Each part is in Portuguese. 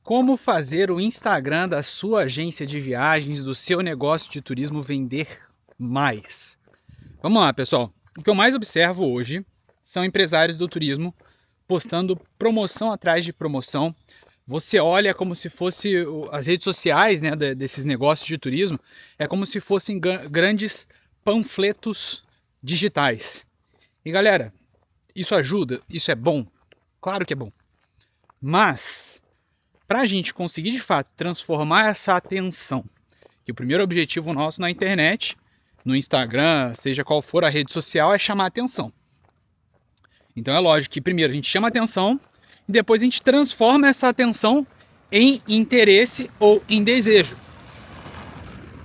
Como fazer o Instagram da sua agência de viagens, do seu negócio de turismo vender mais? Vamos lá, pessoal. O que eu mais observo hoje são empresários do turismo postando promoção atrás de promoção. Você olha como se fosse as redes sociais, né, desses negócios de turismo, é como se fossem grandes panfletos digitais. E galera, isso ajuda? Isso é bom? Claro que é bom. Mas para a gente conseguir de fato transformar essa atenção, que o primeiro objetivo nosso na internet, no Instagram, seja qual for a rede social, é chamar atenção. Então é lógico que primeiro a gente chama atenção e depois a gente transforma essa atenção em interesse ou em desejo.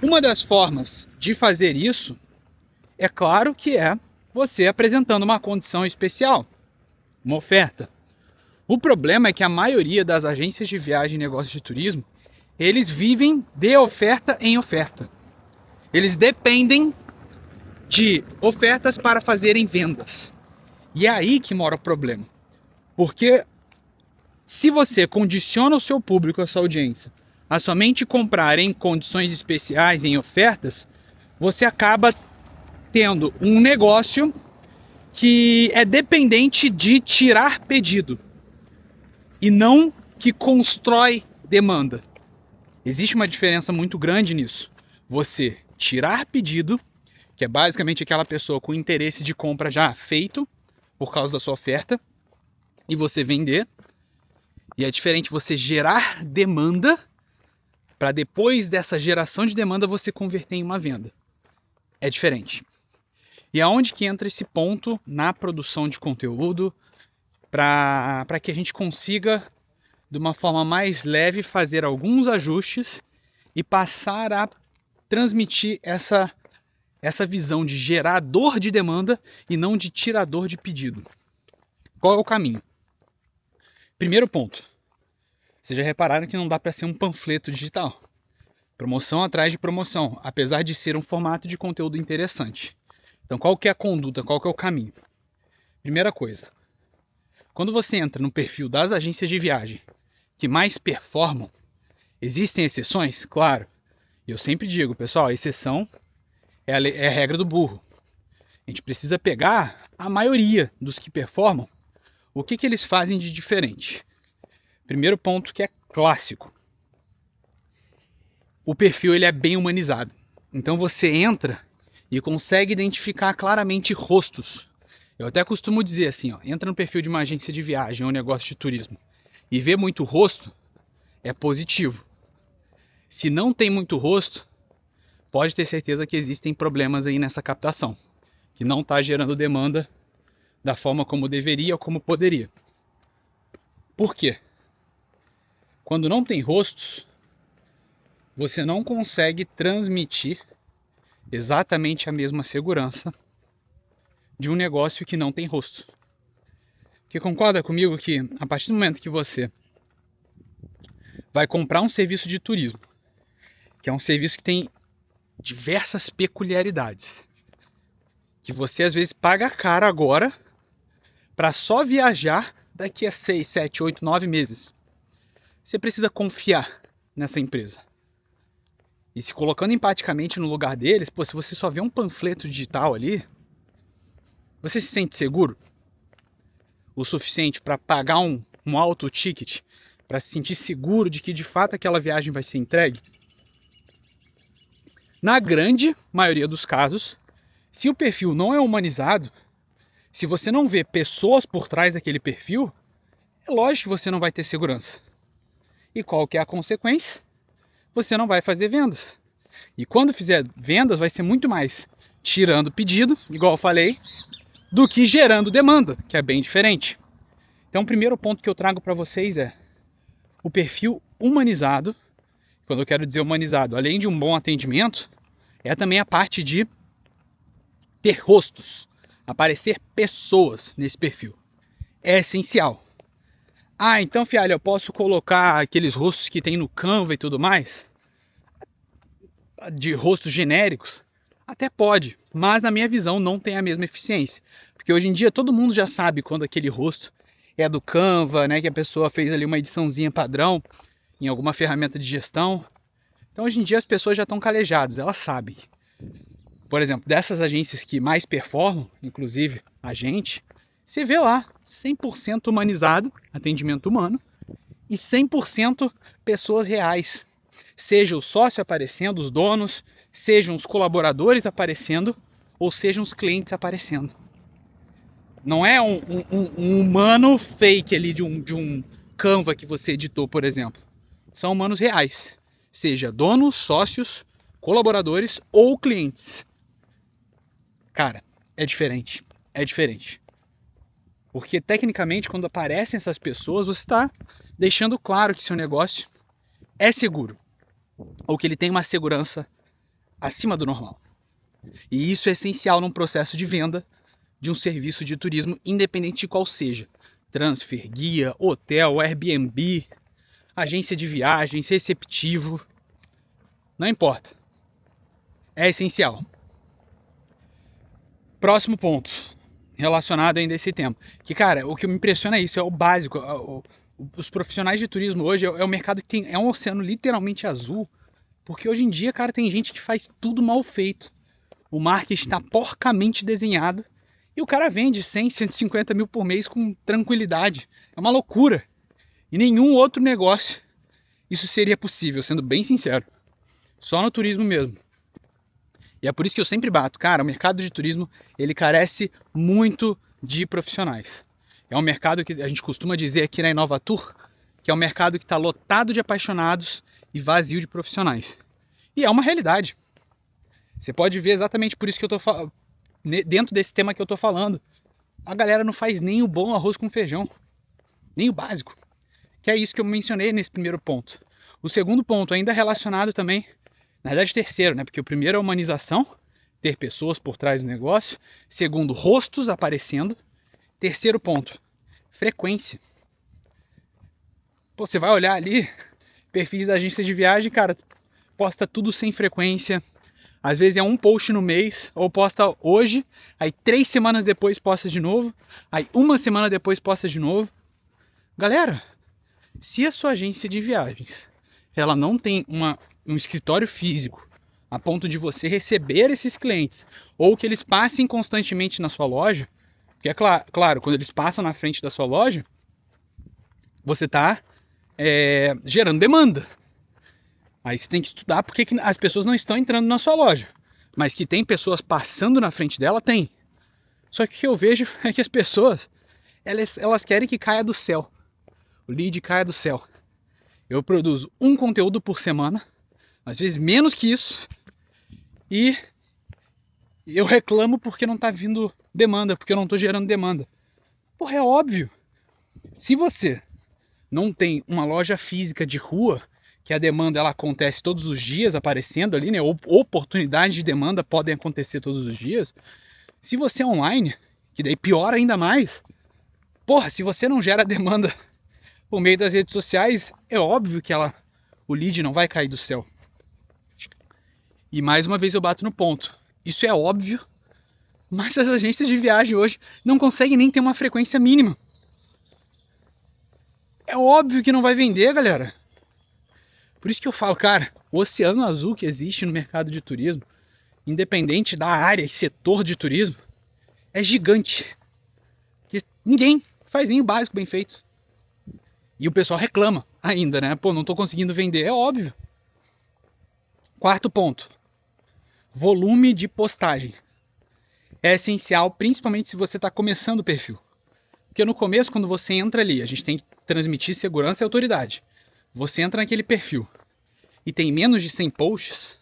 Uma das formas de fazer isso, é claro que é você apresentando uma condição especial, uma oferta. O problema é que a maioria das agências de viagem e negócios de turismo, eles vivem de oferta em oferta. Eles dependem de ofertas para fazerem vendas. E é aí que mora o problema. Porque se você condiciona o seu público, a sua audiência, a somente comprar em condições especiais, em ofertas, você acaba tendo um negócio que é dependente de tirar pedido e não que constrói demanda. Existe uma diferença muito grande nisso. Você tirar pedido, que é basicamente aquela pessoa com interesse de compra já feito por causa da sua oferta, e você vender. E é diferente você gerar demanda para depois dessa geração de demanda você converter em uma venda. É diferente. E aonde que entra esse ponto na produção de conteúdo para que a gente consiga, de uma forma mais leve, fazer alguns ajustes e passar a transmitir essa visão de gerador de demanda e não de tirador de pedido. Qual é o caminho? Primeiro ponto. Vocês já repararam que não dá para ser um panfleto digital. Promoção atrás de promoção, apesar de ser um formato de conteúdo interessante. Então qual que é a conduta, qual que é o caminho? Primeira coisa. Quando você entra no perfil das agências de viagem que mais performam, existem exceções? Claro. E eu sempre digo, pessoal, a exceção é a regra do burro. A gente precisa pegar a maioria dos que performam, o que eles fazem de diferente. Primeiro ponto que é clássico. O perfil ele é bem humanizado. Então você entra e consegue identificar claramente rostos. Eu até costumo dizer assim, ó, entra no perfil de uma agência de viagem ou negócio de turismo e vê muito rosto, é positivo. Se não tem muito rosto, pode ter certeza que existem problemas aí nessa captação, que não está gerando demanda da forma como deveria ou como poderia. Por quê? Quando não tem rostos, você não consegue transmitir exatamente a mesma segurança de um negócio que não tem rosto. Porque concorda comigo que a partir do momento que você vai comprar um serviço de turismo, que é um serviço que tem diversas peculiaridades, que você às vezes paga caro agora para só viajar daqui a 6, 7, 8, 9 meses. Você precisa confiar nessa empresa. E se colocando empaticamente no lugar deles, se você só vê um panfleto digital ali, você se sente seguro o suficiente para pagar um alto ticket, para se sentir seguro de que de fato aquela viagem vai ser entregue? Na grande maioria dos casos, se o perfil não é humanizado, se você não vê pessoas por trás daquele perfil, é lógico que você não vai ter segurança. E qual que é a consequência? Você não vai fazer vendas. E quando fizer vendas, vai ser muito mais tirando pedido, igual eu falei, do que gerando demanda, que é bem diferente. Então o primeiro ponto que eu trago para vocês é o perfil humanizado. Quando eu quero dizer humanizado, além de um bom atendimento, é também a parte de ter rostos, aparecer pessoas nesse perfil. É essencial. Ah, então, Fialho, eu posso colocar aqueles rostos que tem no Canva e tudo mais? De rostos genéricos? Até pode, mas na minha visão não tem a mesma eficiência. Porque hoje em dia todo mundo já sabe quando aquele rosto é do Canva, né? Que a pessoa fez ali uma ediçãozinha padrão. em alguma ferramenta de gestão. Então hoje em dia as pessoas já estão calejadas, elas sabem. Por exemplo, dessas agências que mais performam, inclusive a gente, você vê lá 100% humanizado, atendimento humano, e 100% pessoas reais. Seja o sócio aparecendo, os donos, sejam os colaboradores aparecendo, ou sejam os clientes aparecendo. Não é um humano fake ali de um Canva que você editou, por exemplo. São humanos reais. Seja donos, sócios, colaboradores ou clientes. Cara, é diferente. É diferente. Porque tecnicamente, quando aparecem essas pessoas, você está deixando claro que seu negócio é seguro. Ou que ele tem uma segurança acima do normal. E isso é essencial num processo de venda de um serviço de turismo, independente de qual seja. Transfer, guia, hotel, Airbnb, agência de viagens, receptivo. Não importa. É essencial. Próximo ponto, relacionado ainda a esse tema. Que, cara, o que me impressiona é isso, é o básico. Os profissionais de turismo hoje é o mercado que tem, é um oceano literalmente azul. Porque hoje em dia, cara, tem gente que faz tudo mal feito. O marketing está porcamente desenhado. E o cara vende 100, 150 mil por mês com tranquilidade. É uma loucura. E nenhum outro negócio isso seria possível, sendo bem sincero. Só no turismo mesmo. E é por isso que eu sempre bato. Cara, o mercado de turismo, ele carece muito de profissionais. É um mercado que a gente costuma dizer aqui na Inovatur, que é um mercado que está lotado de apaixonados e vazio de profissionais. E é uma realidade. Você pode ver exatamente por isso que eu tô falando. Dentro desse tema que eu tô falando, a galera não faz nem o bom arroz com feijão, nem o básico, que é isso que eu mencionei nesse primeiro ponto. O segundo ponto, ainda relacionado também, na verdade terceiro, né? Porque o primeiro é a humanização, ter pessoas por trás do negócio. Segundo, rostos aparecendo. Terceiro ponto, frequência. Pô, você vai olhar ali, perfis da agência de viagem, cara, posta tudo sem frequência. Às vezes é um post no mês, ou posta hoje, aí 3 semanas depois posta de novo, aí 1 semana depois posta de novo. Galera, se a sua agência de viagens ela não tem um escritório físico a ponto de você receber esses clientes, ou que eles passem constantemente na sua loja, porque é claro, quando eles passam na frente da sua loja, você está gerando demanda. Aí você tem que estudar porque que as pessoas não estão entrando na sua loja. Mas que tem pessoas passando na frente dela, tem. Só que o que eu vejo é que as pessoas, elas querem que caia do céu. O lead caia do céu. Eu produzo um conteúdo por semana, às vezes menos que isso, e eu reclamo porque não está vindo demanda, porque eu não estou gerando demanda. Porra, é óbvio. Se você não tem uma loja física de rua, que a demanda ela acontece todos os dias aparecendo ali, né? Oportunidades de demanda podem acontecer todos os dias. Se você é online, que daí piora ainda mais. Porra, se você não gera demanda por meio das redes sociais, é óbvio que o lead não vai cair do céu. E mais uma vez eu bato no ponto. Isso é óbvio, mas as agências de viagem hoje não conseguem nem ter uma frequência mínima. É óbvio que não vai vender, galera. Por isso que eu falo, cara, o oceano azul que existe no mercado de turismo, independente da área e setor de turismo, é gigante. Que ninguém faz nem o básico bem feito. E o pessoal reclama ainda, né? Pô, não tô conseguindo vender. É óbvio. Quarto ponto. Volume de postagem. É essencial, principalmente se você está começando o perfil. Porque no começo, quando você entra ali, a gente tem que transmitir segurança e autoridade. Você entra naquele perfil e tem menos de 100 posts,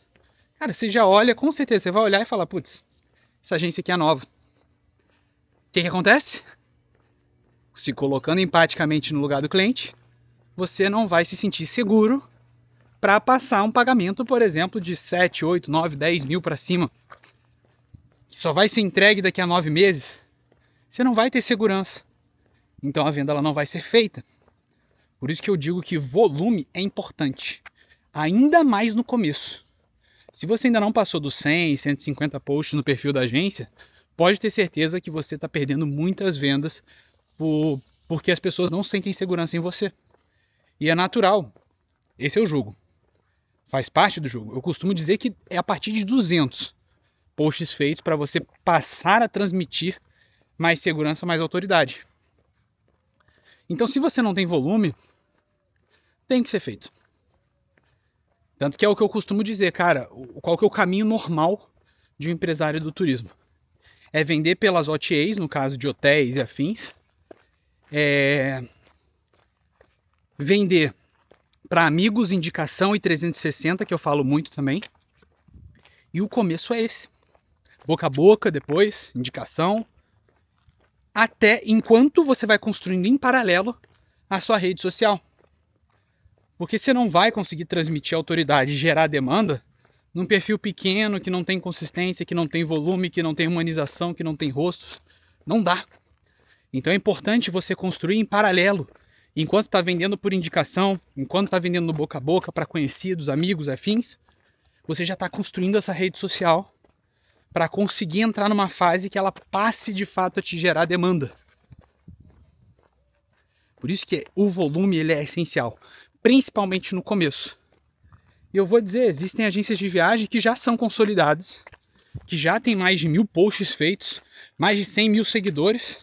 cara, você já olha, com certeza, você vai olhar e falar, putz, essa agência aqui é nova. O que acontece? Se colocando empaticamente no lugar do cliente, você não vai se sentir seguro para passar um pagamento, por exemplo, de 7, 8, 9, 10 mil para cima, que só vai ser entregue daqui a 9 meses. Você não vai ter segurança. Então a venda ela não vai ser feita. Por isso que eu digo que volume é importante, ainda mais no começo. Se você ainda não passou dos 100, 150 posts no perfil da agência, pode ter certeza que você está perdendo muitas vendas porque as pessoas não sentem segurança em você. E é natural. Esse é o jogo. Faz parte do jogo. Eu costumo dizer que é a partir de 200 posts feitos para você passar a transmitir mais segurança, mais autoridade. Então, se você não tem volume, tem que ser feito. Tanto que é o que eu costumo dizer, cara, qual que é o caminho normal de um empresário do turismo? É vender pelas OTAs, no caso de hotéis e afins. Vender para amigos, indicação e 360, que eu falo muito também. E o começo é esse. Boca a boca, depois, indicação. Até enquanto você vai construindo em paralelo a sua rede social. Porque você não vai conseguir transmitir autoridade e gerar demanda num perfil pequeno, que não tem consistência, que não tem volume, que não tem humanização, que não tem rostos. Não dá. Então é importante você construir em paralelo. Enquanto está vendendo por indicação, enquanto está vendendo no boca a boca para conhecidos, amigos, afins, você já está construindo essa rede social para conseguir entrar numa fase que ela passe de fato a te gerar demanda. Por isso que o volume ele é essencial, principalmente no começo. E eu vou dizer, existem agências de viagem que já são consolidadas, que já tem mais de 1000 posts feitos, mais de 100 mil seguidores,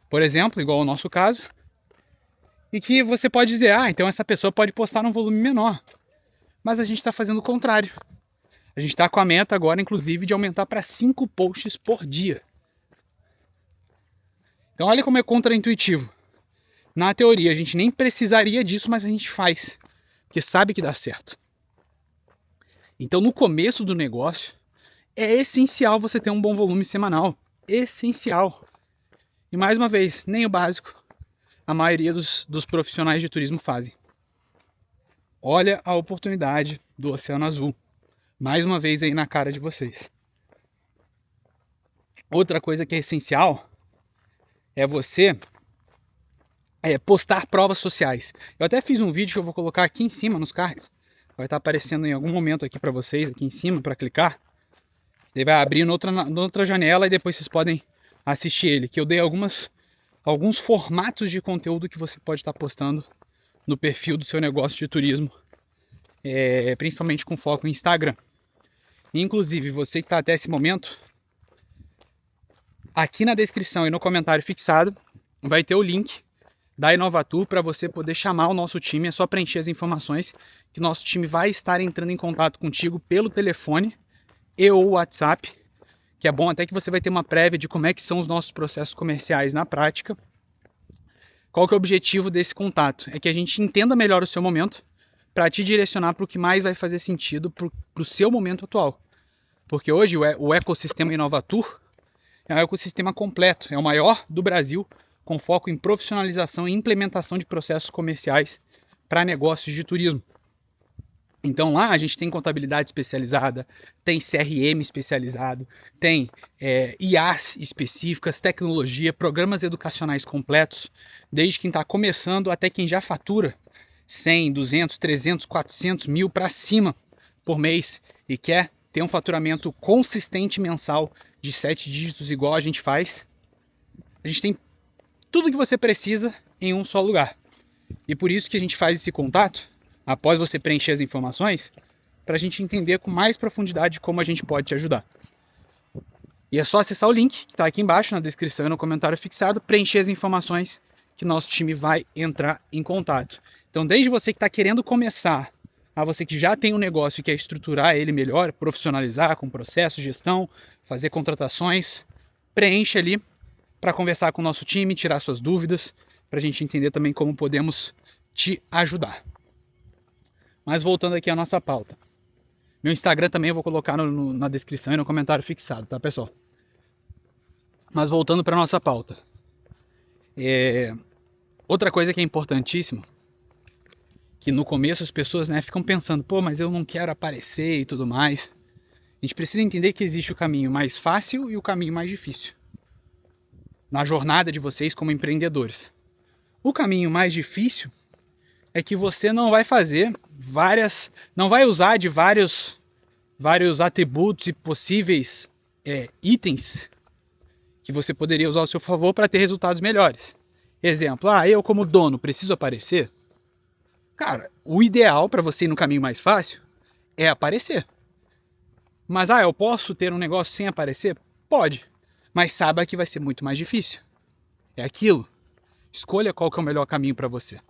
por exemplo, igual ao nosso caso, e que você pode dizer, então essa pessoa pode postar num volume menor. Mas a gente está fazendo o contrário. A gente está com a meta agora, inclusive, de aumentar para 5 posts por dia. Então olha como é contraintuitivo. Na teoria a gente nem precisaria disso, mas a gente faz, porque sabe que dá certo. Então no começo do negócio é essencial você ter um bom volume semanal. Essencial. E mais uma vez, nem o básico a maioria dos profissionais de turismo fazem. Olha a oportunidade do Oceano Azul. Mais uma vez aí na cara de vocês. Outra coisa que é essencial é você postar provas sociais. Eu até fiz um vídeo que eu vou colocar aqui em cima nos cards. Vai estar aparecendo em algum momento aqui para vocês, aqui em cima, para clicar. Ele vai abrir noutra janela e depois vocês podem assistir ele. Que eu dei alguns formatos de conteúdo que você pode estar postando no perfil do seu negócio de turismo. Principalmente com foco em Instagram. Inclusive, você que está até esse momento, aqui na descrição e no comentário fixado, vai ter o link da Inovatur para você poder chamar o nosso time. É só preencher as informações que nosso time vai estar entrando em contato contigo pelo telefone e ou WhatsApp, que é bom até que você vai ter uma prévia de como é que são os nossos processos comerciais na prática. Qual que é o objetivo desse contato? É que a gente entenda melhor o seu momento para te direcionar para o que mais vai fazer sentido para o seu momento atual. Porque hoje o ecossistema Inovatur é um ecossistema completo, é o maior do Brasil, com foco em profissionalização e implementação de processos comerciais para negócios de turismo. Então lá a gente tem contabilidade especializada, tem CRM especializado, tem IAs específicas, tecnologia, programas educacionais completos, desde quem está começando até quem já fatura 100, 200, 300, 400 mil para cima por mês e quer ter um faturamento consistente mensal de 7 dígitos igual a gente faz. A gente tem tudo que você precisa em um só lugar. E por isso que a gente faz esse contato, após você preencher as informações, para a gente entender com mais profundidade como a gente pode te ajudar. E é só acessar o link que está aqui embaixo na descrição e no comentário fixado, preencher as informações que nosso time vai entrar em contato. Então, desde você que está querendo começar, a você que já tem um negócio e quer estruturar ele melhor, profissionalizar com processo, gestão, fazer contratações, preenche ali para conversar com o nosso time, tirar suas dúvidas, para a gente entender também como podemos te ajudar. Mas voltando aqui à nossa pauta. Meu Instagram também eu vou colocar na descrição e no comentário fixado, tá, pessoal? Mas voltando para a nossa pauta. Outra coisa que é importantíssima, que no começo as pessoas ficam pensando, mas eu não quero aparecer e tudo mais. A gente precisa entender que existe o caminho mais fácil e o caminho mais difícil na jornada de vocês como empreendedores. O caminho mais difícil é que você não vai não vai usar de vários atributos e possíveis itens que você poderia usar ao seu favor para ter resultados melhores. Exemplo, eu como dono preciso aparecer? Cara, o ideal para você ir no caminho mais fácil é aparecer. Mas, eu posso ter um negócio sem aparecer? Pode. Mas saiba que vai ser muito mais difícil. É aquilo. Escolha qual que é o melhor caminho para você.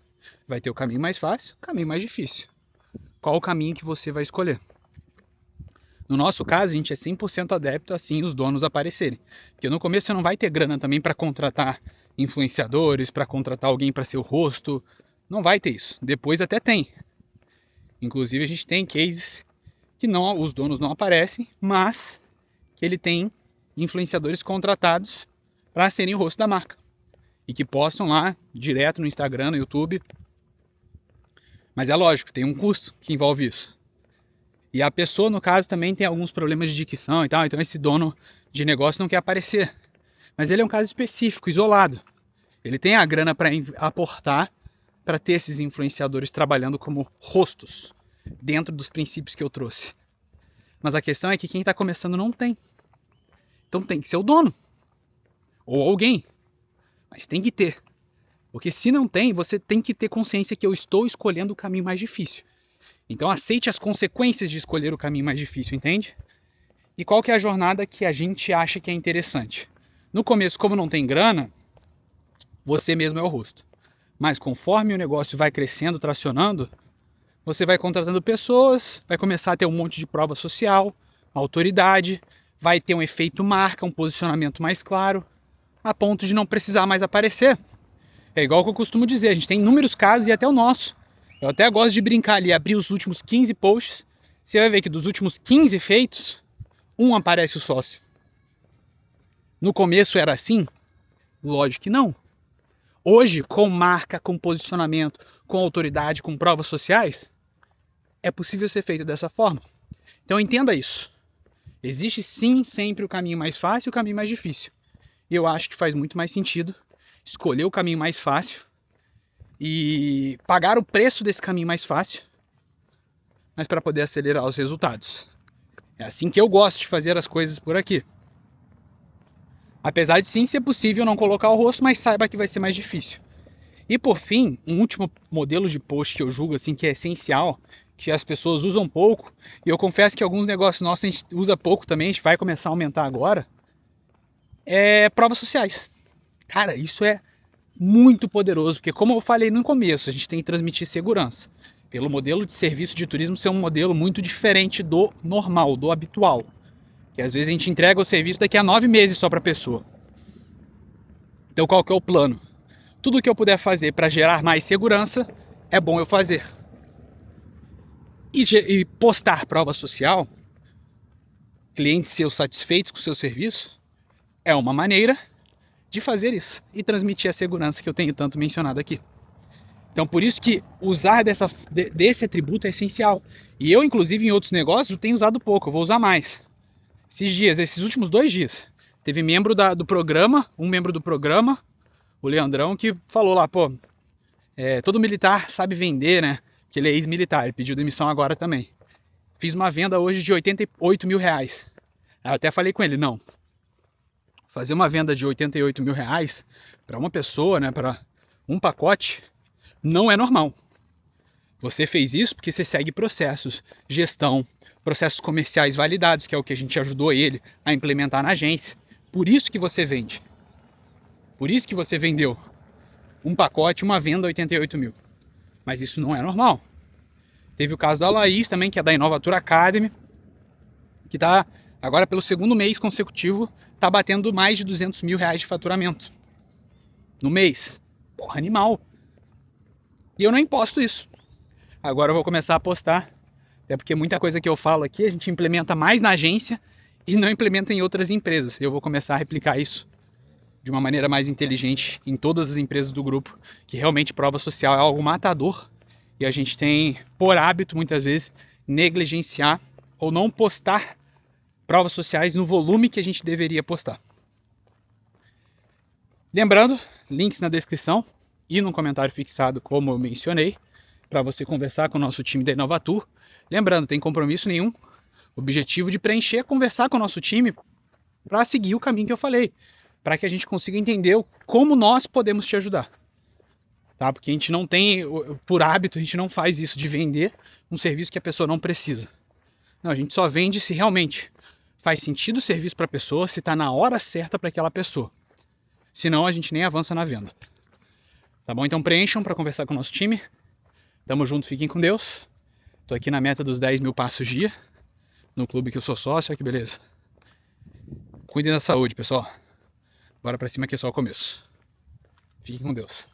Vai ter o caminho mais fácil, o caminho mais difícil. Qual o caminho que você vai escolher? No nosso caso, a gente é 100% adepto assim os donos aparecerem. Porque no começo você não vai ter grana também para contratar influenciadores, para contratar alguém para ser o rosto. Não vai ter isso. Depois até tem. Inclusive a gente tem cases que não, os donos não aparecem, mas que ele tem influenciadores contratados para serem o rosto da marca. E que postam lá direto no Instagram, no YouTube. Mas é lógico, tem um custo que envolve isso. E a pessoa, no caso, também tem alguns problemas de dicção e tal, então esse dono de negócio não quer aparecer. Mas ele é um caso específico, isolado. Ele tem a grana para aportar para ter esses influenciadores trabalhando como rostos, dentro dos princípios que eu trouxe. Mas a questão é que quem está começando não tem. Então tem que ser o dono. Ou alguém. Mas tem que ter. Porque se não tem, você tem que ter consciência que eu estou escolhendo o caminho mais difícil. Então aceite as consequências de escolher o caminho mais difícil, entende? E qual que é a jornada que a gente acha que é interessante? No começo, como não tem grana, você mesmo é o rosto. Mas conforme o negócio vai crescendo, tracionando, você vai contratando pessoas, vai começar a ter um monte de prova social, autoridade, vai ter um efeito marca, um posicionamento mais claro, a ponto de não precisar mais aparecer. É igual que eu costumo dizer, a gente tem inúmeros casos e até o nosso. Eu até gosto de brincar ali, abrir os últimos 15 posts, você vai ver que dos últimos 15 feitos, um aparece o sócio. No começo era assim? Lógico que não. Hoje, com marca, com posicionamento, com autoridade, com provas sociais, é possível ser feito dessa forma. Então entenda isso. Existe sim sempre o caminho mais fácil e o caminho mais difícil. E eu acho que faz muito mais sentido escolher o caminho mais fácil e pagar o preço desse caminho mais fácil, mas para poder acelerar os resultados. É assim que eu gosto de fazer as coisas por aqui. Apesar de sim ser possível não colocar o rosto, mas saiba que vai ser mais difícil. E por fim, um último modelo de post que eu julgo assim que é essencial, que as pessoas usam pouco, e eu confesso que alguns negócios nossos a gente usa pouco também, a gente vai começar a aumentar agora, é provas sociais. Cara, isso é muito poderoso, porque como eu falei no começo, a gente tem que transmitir segurança. Pelo modelo de serviço de turismo ser um modelo muito diferente do normal, do habitual. Que às vezes a gente entrega o serviço daqui a 9 meses só para a pessoa. Então qual que é o plano? Tudo que eu puder fazer para gerar mais segurança, é bom eu fazer. E postar prova social, clientes seus satisfeitos com o seu serviço, é uma maneira de fazer isso e transmitir a segurança que eu tenho tanto mencionado aqui. Então por isso que usar desse atributo é essencial. E eu, inclusive, em outros negócios, tenho usado pouco, eu vou usar mais. Esses últimos 2 dias, teve membro do programa, um membro do programa, o Leandrão, que falou lá, todo militar sabe vender, né? Que ele é ex-militar, ele pediu demissão agora também. Fiz uma venda hoje de 88 mil reais. Aí eu até falei com ele, não. Fazer uma venda de 88 mil reais para uma pessoa, né, para um pacote, não é normal. Você fez isso porque você segue processos, gestão, processos comerciais validados, que é o que a gente ajudou ele a implementar na agência. Por isso que você vende. Por isso que você vendeu um pacote, uma venda 88 mil. Mas isso não é normal. Teve o caso da Laís também, que é da Inovatur Academy, que está agora pelo 2º mês consecutivo, está batendo mais de 200 mil reais de faturamento. No mês. Porra, animal. E eu não imposto isso. Agora eu vou começar a postar. Até porque muita coisa que eu falo aqui a gente implementa mais na agência e não implementa em outras empresas. Eu vou começar a replicar isso de uma maneira mais inteligente em todas as empresas do grupo, que realmente prova social é algo matador e a gente tem, por hábito, muitas vezes, negligenciar ou não postar provas sociais no volume que a gente deveria postar. Lembrando, links na descrição e no comentário fixado, como eu mencionei, para você conversar com o nosso time da Inovatur. Lembrando, tem compromisso nenhum, objetivo de preencher, conversar com o nosso time para seguir o caminho que eu falei, para que a gente consiga entender como nós podemos te ajudar. Tá? tá? Porque a gente não tem, por hábito, a gente não faz isso de vender um serviço que a pessoa não precisa. Não, a gente só vende se realmente faz sentido o serviço para a pessoa, se está na hora certa para aquela pessoa. Senão a gente nem avança na venda. Tá bom? Então preencham para conversar com o nosso time. Tamo junto, fiquem com Deus. Tô aqui na meta dos 10 mil passos dia, no clube que eu sou sócio, olha que beleza. Cuidem da saúde, pessoal. Bora pra cima que é só o começo. Fiquem com Deus.